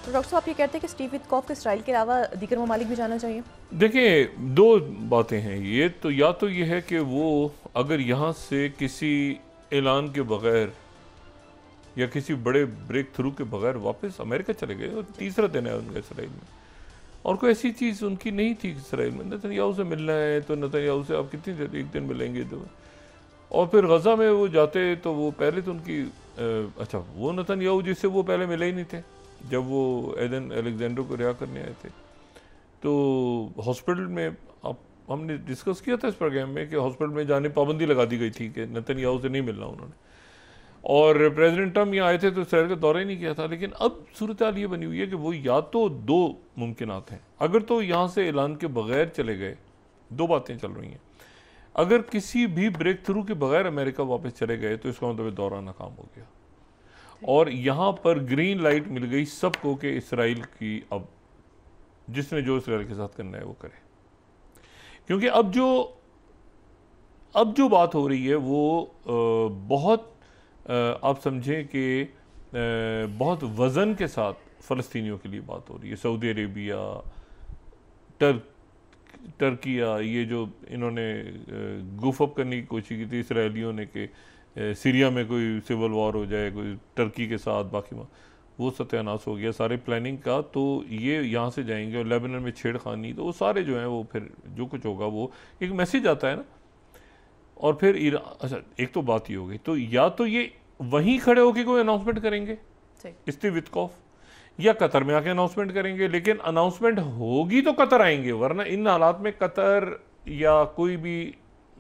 तो डॉक्टर साहब आप ये कहते हैं कि स्टीव विटकॉफ को इसराइल के अलावा दीगर ममालिक भी जाना चाहिए? देखिए, दो बातें हैं। ये तो या तो ये है कि वो अगर यहाँ से किसी ऐलान के बगैर या किसी बड़े ब्रेक थ्रू के बगैर वापस अमेरिका चले गए, और तीसरा दिन है उनका इसराइल में, और कोई ऐसी चीज़ उनकी नहीं थी इसराइल में। नेतन्याहू से मिलना है तो नेतन्याहू से आप कितनी देर, एक दिन मिलेंगे तो, और फिर गज़ा में वो जाते तो वो पहले तो उनकी अच्छा, वो नेतन्याहू जिससे वो पहले मिले ही नहीं थे जब वो एडन अलेक्जेंडर को रिहा करने आए थे। तो हॉस्पिटल में आप, हमने डिस्कस किया था इस प्रोग्राम में कि हॉस्पिटल में जाने पाबंदी लगा दी गई थी कि नेतन्याहू से नहीं मिलना उन्होंने, और प्रेसिडेंट ट्रम्प यहाँ आए थे तो इसराइल का दौरा ही नहीं किया था। लेकिन अब सूरत हाल ये बनी हुई है कि वो या तो दो मुमकिनात हैं, अगर तो यहाँ से ऐलान के बगैर चले गए, दो बातें चल रही हैं। अगर किसी भी ब्रेक थ्रू के बगैर अमेरिका वापस चले गए तो इसका मतलब दौरा नाकाम हो गया, और यहाँ पर ग्रीन लाइट मिल गई सबको कि इसराइल की अब जिसने जो इसराइल के साथ करना है वो करे। क्योंकि अब जो बात हो रही है वो बहुत आप समझें कि बहुत वज़न के साथ फ़लस्तीनियों के लिए बात हो रही है। सऊदी अरेबिया, टर्किया, ये जो इन्होंने गुफ अप करने की कोशिश की थी इसराइलियों ने कि सीरिया में कोई सिविल वॉर हो जाए कोई टर्की के साथ, बाकी वो सत्यानाश हो गया सारे प्लानिंग का। तो ये यहाँ से जाएंगे और लेबनान में छेड़खानी, तो वो सारे जो हैं वो फिर जो कुछ होगा वो एक मैसेज आता है ना। और फिर अच्छा, एक तो बात ये हो गई, तो या तो ये वहीं खड़े होकर कोई अनाउंसमेंट करेंगे स्टीव विटकॉफ, या कतर में आके अनाउंसमेंट करेंगे। लेकिन अनाउंसमेंट होगी तो कतर आएंगे, वरना इन हालात में कतर या कोई भी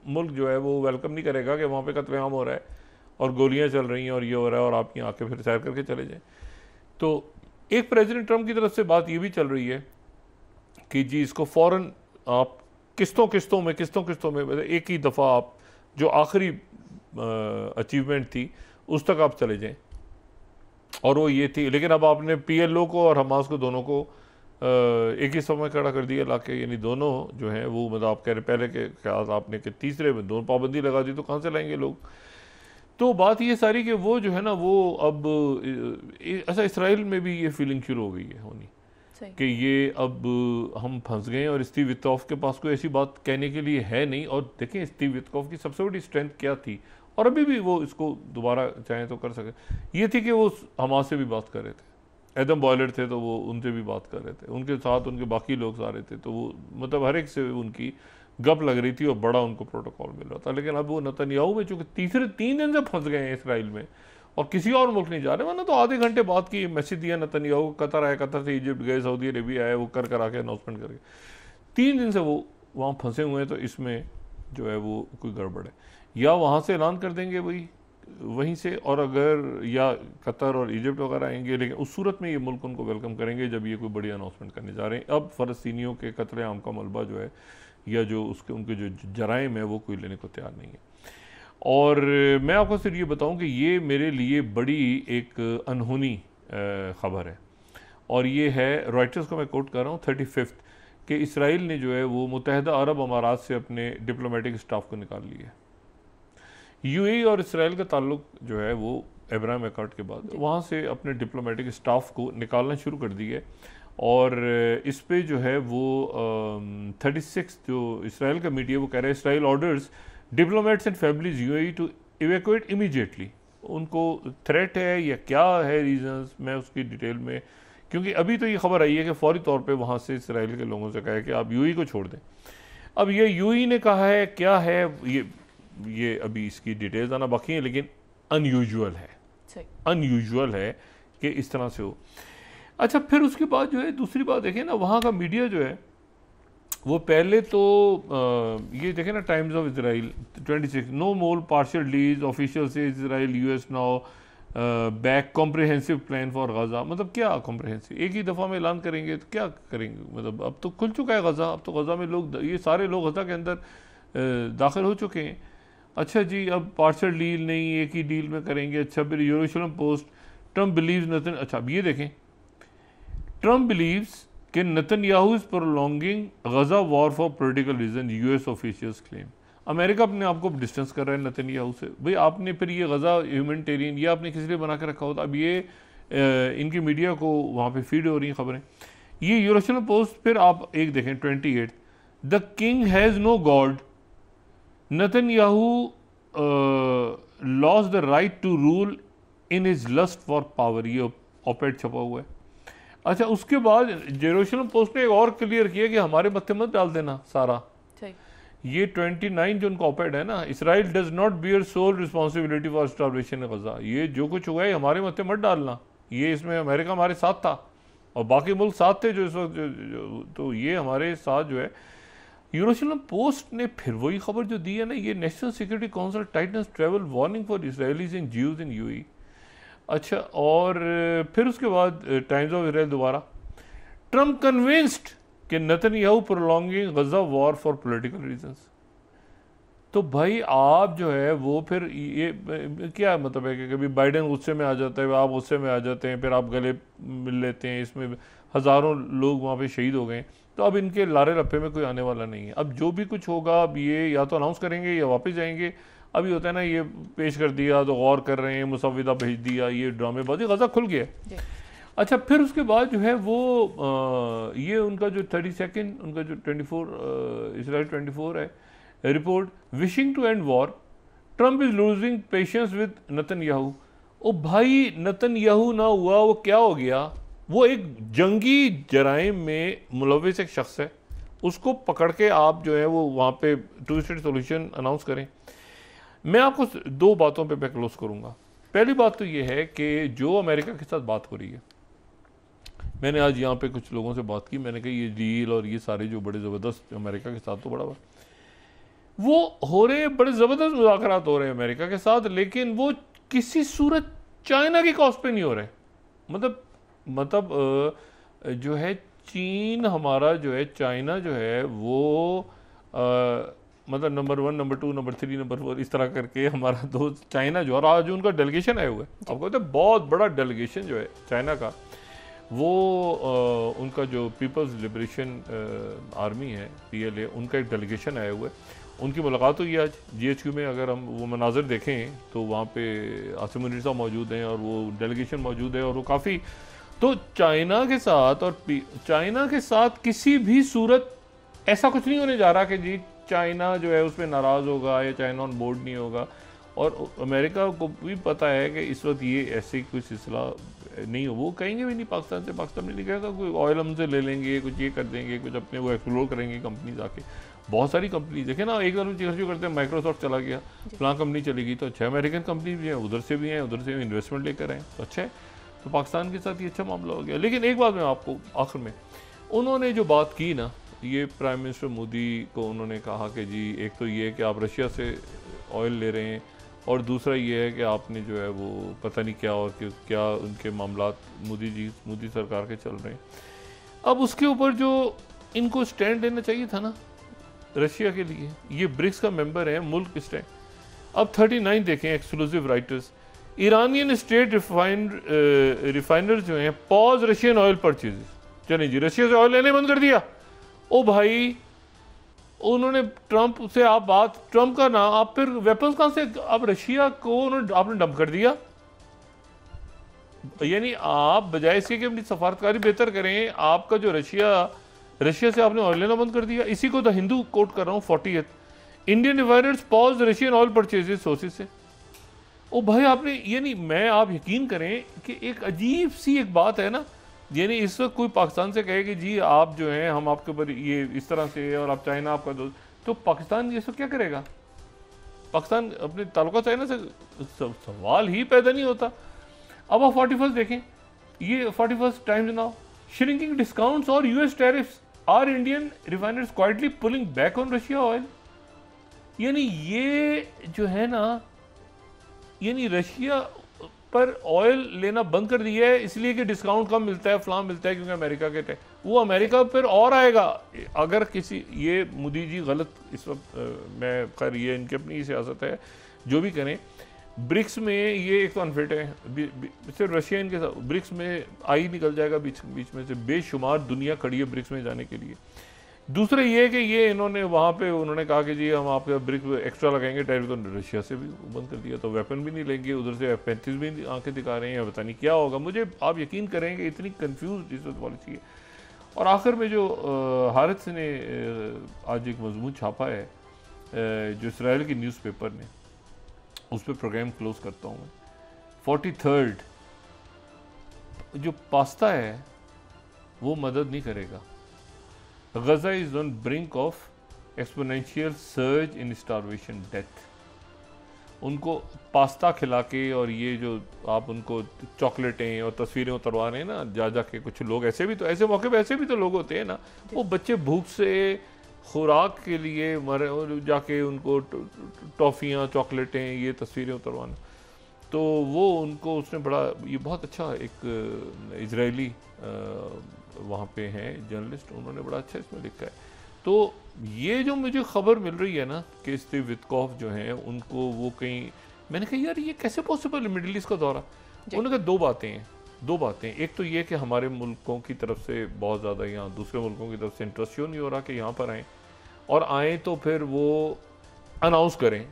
मुल्क जो है वो वेलकम नहीं करेगा कि वहाँ पे कत्लेआम हो रहा है और गोलियाँ चल रही हैं और ये हो रहा है और आप यहाँ आके फिर सैर करके चले जाएं। तो एक प्रेसिडेंट ट्रम्प की तरफ से बात ये भी चल रही है कि जी इसको फ़ौरन आप किस्तों में एक ही दफ़ा आप जो आखिरी अचीवमेंट थी उस तक आप चले जाएं, और वो ये थी। लेकिन अब आपने PLO को और हमास को दोनों को एक ही समय खड़ा कर दिया लाके, यानी दोनों जो हैं वो, मतलब आप कह रहे पहले के ख्याल आपने कि तीसरे में दोनों पाबंदी लगा दी तो कहाँ से लाएंगे लोग। तो बात ये सारी कि वो जो है ना वो अब ऐसा इसराइल में भी ये फीलिंग शुरू हो गई है होनी कि ये अब हम फंस गए हैं, और स्टीव विटकॉफ के पास कोई ऐसी बात कहने के लिए है नहीं। और देखें स्टीव विटकॉफ की सबसे बड़ी स्ट्रेंथ क्या थी, और अभी भी वो इसको दोबारा चाहें तो कर सके, ये थी कि वो हमास से भी बात कर रहे थे। एडम बॉयलर थे तो वो उनसे भी बात कर रहे थे, उनके साथ उनके बाकी लोग सारे थे, तो वो मतलब हर एक से उनकी गप लग रही थी और बड़ा उनको प्रोटोकॉल मिल रहा था। लेकिन अब वो नेतन्याहू में चूंकि तीसरे 3 दिन से फंस गए हैं इसराइल में और किसी और मुल्क नहीं जा रहे, वरना तो आधे घंटे बाद की मैसेज दिया नेतन्याहू, कतर आया, कतर से इजिप्ट गए, सऊदी अरेबिया आए, वो कर आके अनाउंसमेंट करके 3 दिन से वो वहाँ फंसे हुए हैं। तो इसमें जो है वो कोई गड़बड़ है, या वहाँ से ऐलान कर देंगे वहीं से, और अगर या कतर और इजिप्ट वगैरह आएंगे, लेकिन उस सूरत में ये मुल्क उनको वेलकम करेंगे जब ये कोई बड़ी अनाउंसमेंट करने जा रहे हैं। अब फ़लस्तीनियों के कत्लेआम का मलबा जो है या जो उनके जो जराइम है वो कोई लेने को तैयार नहीं है। और मैं आपको सिर्फ ये बताऊं कि ये मेरे लिए बड़ी एक अनहोनी ख़बर है, और ये है रॉयटर्स को मैं कोट कर रहा हूँ 35 कि इसराइल ने जो है वो मुत्तहिदा अरब अमारात से अपने डिप्लोमेटिक स्टाफ को निकाल लिया है। UAE और इसराइल का ताल्लुक जो है वो अब्राहम अकॉर्ड के बाद वहाँ से अपने डिप्लोमेटिक स्टाफ को निकालना शुरू कर दिया है। और इस पे जो है वो 36 जो इसराइल का मीडिया वो कह रहा है Israel orders diplomats and families UAE to evacuate immediately. उनको थ्रेट है या क्या है रीजंस, मैं उसकी डिटेल में, क्योंकि अभी तो ये खबर आई है कि फौरी तौर पे वहाँ से इसराइल के लोगों से कहा है कि आप UAE को छोड़ दें। अब ये UAE ने कहा है क्या है ये अभी इसकी डिटेल्स आना बाकी है, लेकिन अनयूजुअल है कि इस तरह से हो। अच्छा, फिर उसके बाद जो है दूसरी बात देखें ना, वहाँ का मीडिया जो है वो पहले तो ये देखें ना, Times of Israel 26 no more partial deals official से Israel US now back comprehensive plan for Gaza. मतलब क्या कॉम्प्रिहेंसिव, एक ही दफ़ा में ऐलान करेंगे तो क्या करेंगे, मतलब अब तो खुल चुका है गज़ा, अब तो गज़ा में लोग, ये सारे लोग गज़ा के अंदर दाखिल हो चुके हैं। अच्छा जी, अब पार्शियल डील नहीं, एक ही डील में करेंगे। अच्छा, फिर यरूशलेम पोस्ट ट्रम्प बिलीव्स नतन, अच्छा अब ये देखें, ट्रम्प बिलीव्स कि Netanyahu is prolonging Gaza war for political reason, US officials claim. America अपने आप को डिस्टेंस कर रहा है नेतन्याहू से। भाई आपने फिर ये गजा ह्यूमैनिटेरियन ये आपने किस लिए बना के रखा होता। अब ये इनकी मीडिया को वहाँ पे फीड हो रही हैं खबरें। ये यूरोशलम पोस्ट फिर आप एक देखें 28, the king has no god, Netanyahu lost the right to rule in his lust for power, ये ऑपेड छपा हुआ है। अच्छा, उसके बाद जेरूशलम पोस्ट ने एक और क्लियर किया कि हमारे मत्थे मत डाल देना सारा। ये 29 जो उनका ऑपेड है ना, Israel does not bear sole responsibility for starvation Gaza, ये जो कुछ हुआ है हमारे मत्थे मत डालना, ये इसमें अमेरिका हमारे साथ था और बाकी मुल्क साथ थे जो इस वक्त तो ये हमारे साथ जो है। यूरोशलम पोस्ट ने फिर वही खबर जो दी है ना, ये National Security Council tightens travel warning for Israelis and Jews in UAE. अच्छा, और फिर उसके बाद टाइम्स ऑफ इसराइल दोबारा, ट्रम्प कन्विंस्ड कि Netanyahu prolonging Gaza war for political reasons. तो भाई आप जो है वो फिर ये क्या मतलब है कि कभी बाइडेन गुस्से में आ जाता है, आप गुस्से में आ जाते हैं, फिर आप गले मिल लेते हैं, इसमें हज़ारों लोग वहाँ पे शहीद हो गए। तो अब इनके लारे लफे में कोई आने वाला नहीं है। अब जो भी कुछ होगा अब ये या तो अनाउंस करेंगे या वापस जाएंगे। अभी होता है ना, ये पेश कर दिया तो गौर कर रहे हैं, मुसविदा भेज दिया, ये ड्रामेबाजी, गजा खुल गया। अच्छा, फिर उसके बाद जो है वो ये उनका जो 32 उनका जो 24 इसराइल 24 है report, wishing to end war, Trump is losing patience with Netanyahu. ओ भाई, नेतन्याहू ना हुआ वो क्या हो गया, वो एक जंगी जराइम में मुलविस एक शख्स है, उसको पकड़ के आप जो है वो वहाँ पे टू स्टेट सोल्यूशन अनाउंस करें। मैं आपको दो बातों पे मैं क्लोज करूँगा। पहली बात तो ये है कि जो अमेरिका के साथ बात हो रही है, मैंने आज यहाँ पे कुछ लोगों से बात की, मैंने कहा ये डील और ये सारे जो बड़े ज़बरदस्त अमेरिका के साथ तो बड़ा वो हो रहे, बड़े ज़बरदस्त मुज़ाकरात हो रहे हैं अमेरिका के साथ, लेकिन वो किसी सूरत चाइना की कॉस्ट पे नहीं हो रहे। मतलब जो है चीन हमारा जो है, चाइना जो है वो मतलब नंबर 1, नंबर 2, नंबर 3, नंबर 4 इस तरह करके हमारा दोस्त चाइना जो, और आज उनका डेलीगेशन आया हुआ है, आपको पता है बहुत बड़ा डेलीगेशन जो है चाइना का, वो उनका जो पीपल्स लिबरेशन आर्मी है PLA, उनका एक डेलीगेशन आया हुआ है। उनकी मुलाकात हुई आज GHQ में। अगर हम वो मनाज़र देखें तो वहाँ पे आसिम मुनीर साहब मौजूद हैं और वो डेलीगेशन मौजूद है, और वो काफ़ी, तो चाइना के साथ और चाइना के साथ किसी भी सूरत ऐसा कुछ नहीं होने जा रहा कि जी चाइना जो है उस पर नाराज़ होगा या चाइना ऑन बोर्ड नहीं होगा। और अमेरिका को भी पता है कि इस वक्त ये ऐसे कोई सिलसिला नहीं हो, वो कहेंगे भी नहीं पाकिस्तान से, पाकिस्तान में नहीं कहेगा कोई ऑयल हमसे ले लेंगे, कुछ ये कर देंगे, कुछ अपने वो एक्सप्लोर करेंगे कंपनीज आके। बहुत सारी कंपनी देखें ना, एक बार खर्च करते हैं, माइक्रोसॉफ्ट चला गया, फलां कंपनी चलेगी, तो अच्छा अमेरिकन कंपनी भी है, उधर से भी हैं, उधर से भी इन्वेस्टमेंट लेकर आए, तो अच्छा है। तो पाकिस्तान के साथ ये अच्छा मामला हो गया। लेकिन एक बात मैं आपको आखिर में, उन्होंने जो बात की ना, ये प्राइम मिनिस्टर मोदी को उन्होंने कहा कि जी एक तो ये है कि आप रशिया से ऑयल ले रहे हैं, और दूसरा ये है कि आपने जो है वो पता नहीं क्या, और क्या उनके मामलात मोदी सरकार के चल रहे हैं। अब उसके ऊपर जो इनको स्टैंड लेना चाहिए था ना रशिया के लिए, ये ब्रिक्स का मेंबर है मुल्क स्टैंड। अब 39 देखें, exclusive writers, Iranian state refiners जो हैं पॉज रशियन ऑयल परचेजेस। चलें जी, रशिया से ऑयल लेने बंद कर दिया। ओ भाई, उन्होंने ट्रंप से आप बात, ट्रंप का नाम, आप फिर वेपन्स कहां से, अब रशिया को आपने डंप कर दिया। यानी आप बजाय इसके कि अपनी सफारतकारी बेहतर करें, आपका जो रशिया से आपने ऑयल लेना बंद कर दिया। इसी को द हिंदू कोट कर रहा हूँ 40th, Indian refiners pause Russian oil purchases sources से। ओ भाई आपने, यानी मैं, आप यकीन करें कि एक अजीब सी एक बात है ना, यानी इस वक्त कोई पाकिस्तान से कहे कि जी आप जो हैं हम आपके ऊपर ये इस तरह से, और आप चाइना आपका दोस्त, तो पाकिस्तान इस वक्त क्या करेगा? पाकिस्तान अपने ताल्लुका चाइना से सवाल ही पैदा नहीं होता। अब आप 41 देखें, ये 41 टाइम्स नाउ, श्रिंकिंग डिस्काउंट्स और US tariffs, are Indian refiners quietly pulling back on Russia oil. यानी ये जो है ना, यानी रशिया पर ऑयल लेना बंद कर दिया है इसलिए कि डिस्काउंट कम मिलता है, फलां मिलता है, क्योंकि अमेरिका के थे, वो अमेरिका पर और आएगा अगर किसी, ये मोदी जी गलत इस वक्त, मैं खैर ये इनकी अपनी सियासत है, जो भी करें। ब्रिक्स में ये एक तो अनफिट है, सिर्फ रशिया इनके साथ, ब्रिक्स में आई निकल जाएगा बीच में से, बेशुमार दुनिया खड़ी है ब्रिक्स में जाने के लिए। दूसरा ये है कि ये इन्होंने वहाँ पे उन्होंने कहा कि जी हम आपका ब्रिक एक्स्ट्रा लगाएंगे टैरिफ, तो रशिया से भी बंद कर दिया, तो वेपन भी नहीं लेंगे, उधर से F-35 भी आंखें दिखा रहे हैं, या पता नहीं क्या होगा। मुझे आप यकीन करेंगे इतनी कंफ्यूज इस वक्त पॉलिसी है। और आखिर में जो हारिस ने आज एक मजमून छापा है जो इसराइल की न्यूज़पेपर ने, उस पर प्रोग्राम क्लोज करता हूँ मैं। 43rd जो पास्ता है वो मदद नहीं करेगा। Gaza is on brink of exponential surge in starvation death. उनको पास्ता खिला के और ये जो आप उनको चॉकलेटें और तस्वीरें उतरवा रहे हैं ना जा के, कुछ लोग ऐसे भी तो, ऐसे मौके पे ऐसे भी तो लोग होते हैं ना, वो बच्चे भूख से खुराक के लिए मरे और जाके उनको टॉफ़ियाँ चॉकलेटें ये तस्वीरें उतरवाना, तो वो उनको उसने बड़ा, ये बहुत अच्छा एक इजरायली वहाँ पे हैं जर्नलिस्ट, उन्होंने बड़ा अच्छा इसमें लिखा है। तो ये जो मुझे खबर मिल रही है ना कि स्टीव विटकॉफ जो हैं उनको वो कहीं, मैंने कहा यार ये कैसे पॉसिबल है मिडिल ईस्ट का दौरा। उन्होंने कहा दो बातें हैं, एक तो ये कि हमारे मुल्कों की तरफ से बहुत ज़्यादा यहाँ दूसरे मुल्कों की तरफ से इंटरेस्ट क्यों नहीं हो रहा कि यहाँ पर आएँ, और आएँ तो फिर वो अनाउंस करें।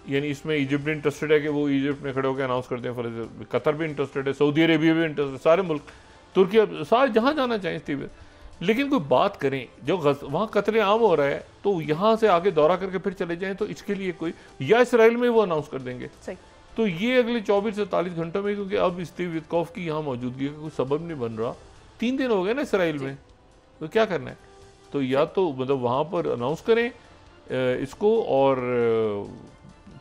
यानी इसमें इजिप्ट भी इंटरेस्टेड है कि वो इजिप्ट में खड़े होकर अनाउंस करते हैं, फॉर कतर भी इंटरेस्टेड है, सऊदी अरेबिया भी इंटरेस्टेड, सारे मुल्क, तुर्की, सारे जहाँ जाना चाहें स्टीव, लेकिन कोई बात करें जो वहाँ कत्ले आम हो रहा है तो यहाँ से आगे दौरा करके फिर चले जाएं, तो इसके लिए कोई, या इसराइल में वो अनाउंस कर देंगे। तो ये अगले 24 से 47 घंटों में, क्योंकि अब स्टीव विटकॉफ की यहाँ मौजूदगी का कोई सबब नहीं बन रहा, 3 दिन हो गए ना इसराइल में, तो क्या करना है, तो या तो मतलब वहाँ पर अनाउंस करें इसको, और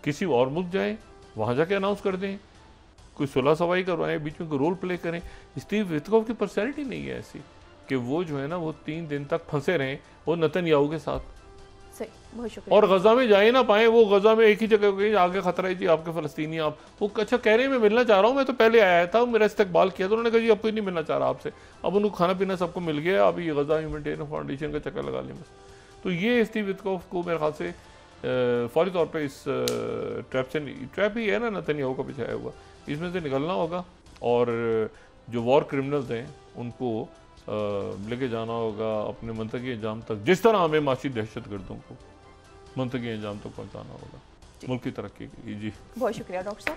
किसी और मुल्क जाएं वहाँ जाके अनाउंस कर दें, कोई सुलह सवाई करवाएं, बीच में कोई रोल प्ले करें। स्टीव विटकॉफ की पर्सनैलिटी नहीं है ऐसी कि वो जो है ना वो 3 दिन तक फंसे रहें वो नेतन्याहू के साथ। सही, बहुत शुक्रिया। और गजा में जाए ना पाए, वो गजा में एक ही जगह गई, आगे खतरा है जी आपके फ़लस्तीनी, आप वो अच्छा कह रहे हैं मैं मिलना चाह रहा हूँ, मैं तो पहले आया था, मेरा इस्तकबाल किया, तो उन्होंने कहा जी अब कोई नहीं मिलना चाह रहा आपसे, अब उनको खाना पीना सबको मिल गया, अभी गजा ह्यूमैनिटेरियन फाउंडेशन का चक्कर लगा लें बस। तो ये स्टीव विटकॉफ को मेरे ख्याल से फौरी तौर पर इस ट्रैप ही है ना नेतन्याहू का बिछाया हुआ, इसमें से निकलना होगा, और जो वॉर क्रिमिनल्स हैं उनको लेके जाना होगा अपने मंतकी अंजाम तक, जिस तरह हमें माशी दहशतगर्दों को मंतकी अंजाम तक पहुंचाना होगा मुल्क की तरक्की के लिए। जी बहुत शुक्रिया डॉक्टर साहब।